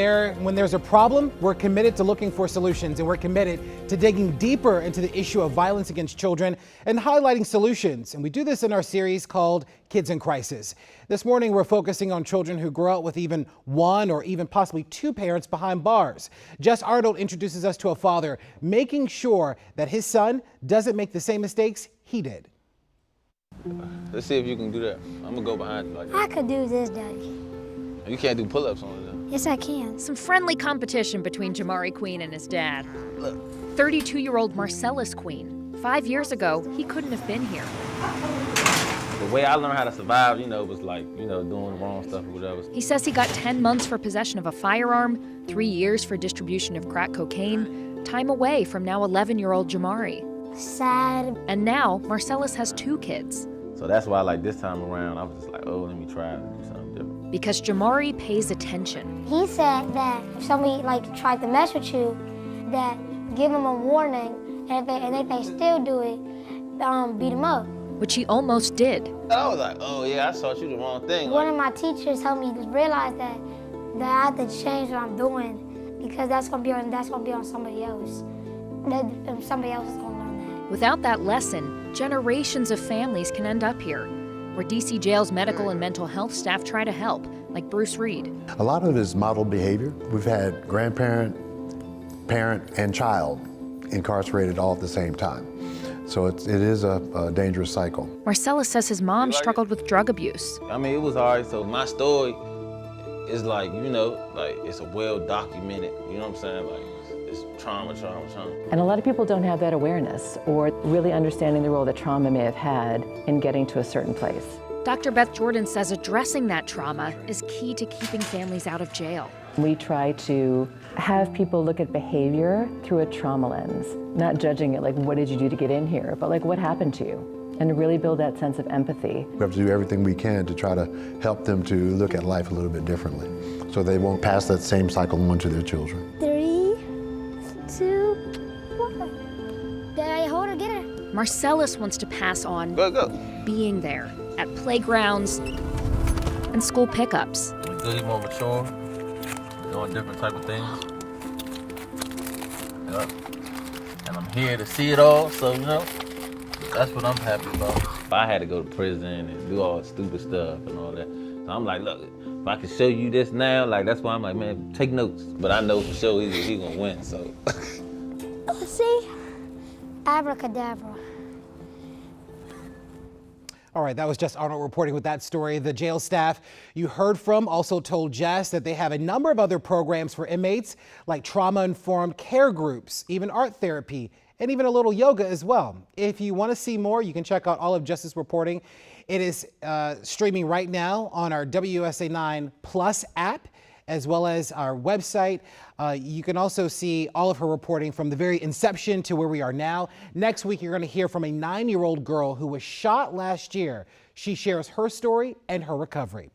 When there's a problem, we're committed to looking for solutions, and we're committed to digging deeper into the issue of violence against children and highlighting solutions. And we do this in our series called Kids in Crisis. This morning, we're focusing on children who grow up with even one or even possibly two parents behind bars. Jess Arnold introduces us to a father making sure that his son doesn't make the same mistakes he did. Let's see if you can do that. I'm gonna go behind you like that. I could do this, Daddy. You can't do pull-ups on it though. Yes, I can. Some friendly competition between Jamari Queen and his dad. Look. 32-year-old Marcellus Queen. 5 years ago, he couldn't have been here. The way I learned how to survive, was like, doing the wrong stuff or whatever. He says he got 10 months for possession of a firearm, 3 years for distribution of crack cocaine, time away from now 11-year-old Jamari. Sad. And now, Marcellus has 2 kids. So that's why, like, this time around, I was just like, oh, let me try to do something different. Because Jamari pays attention. He said that if somebody tried to mess with you, that give them a warning, and if they still do it, beat them up. Which he almost did. I was like, oh yeah, I taught you the wrong thing. One of my teachers helped me realize that I have to change what I'm doing, because that's gonna be on somebody else. That somebody else is gonna learn that. Without that lesson, generations of families can end up here, where DC Jail's medical and mental health staff try to help, like Bruce Reed. A lot of it is modeled behavior. We've had grandparent, parent, and child incarcerated all at the same time. So it is a dangerous cycle. Marcellus says his mom struggled with drug abuse. I mean, it was hard, so my story is like, it's a well documented, you know what I'm saying? Like, it's trauma. And a lot of people don't have that awareness or really understanding the role that trauma may have had in getting to a certain place. Dr. Beth Jordan says addressing that trauma is key to keeping families out of jail. We try to have people look at behavior through a trauma lens, not judging it like, what did you do to get in here, but like, what happened to you? And really build that sense of empathy. We have to do everything we can to try to help them to look at life a little bit differently, so they won't pass that same cycle on to their children. 3, 2, 1. Daddy, hold her, get her. Marcellus wants to pass on being there at playgrounds and school pickups. He's more mature, doing different type of things. Yep. And I'm here to see it all, so that's what I'm happy about. If I had to go to prison and do all stupid stuff and all that, so I'm like, look, if I can show you this now, that's why I'm like, man, take notes. But I know for sure he's gonna win, so. See? Abracadabra. All right, that was Jess Arnold reporting with that story. The jail staff you heard from also told Jess that they have a number of other programs for inmates, like trauma-informed care groups, even art therapy, and even a little yoga as well. If you want to see more, you can check out all of Jess's reporting. It is streaming right now on our WUSA 9 Plus app, as well as our website. You can also see all of her reporting from the very inception to where we are now. Next week, you're going to hear from a 9-year-old girl who was shot last year. She shares her story and her recovery.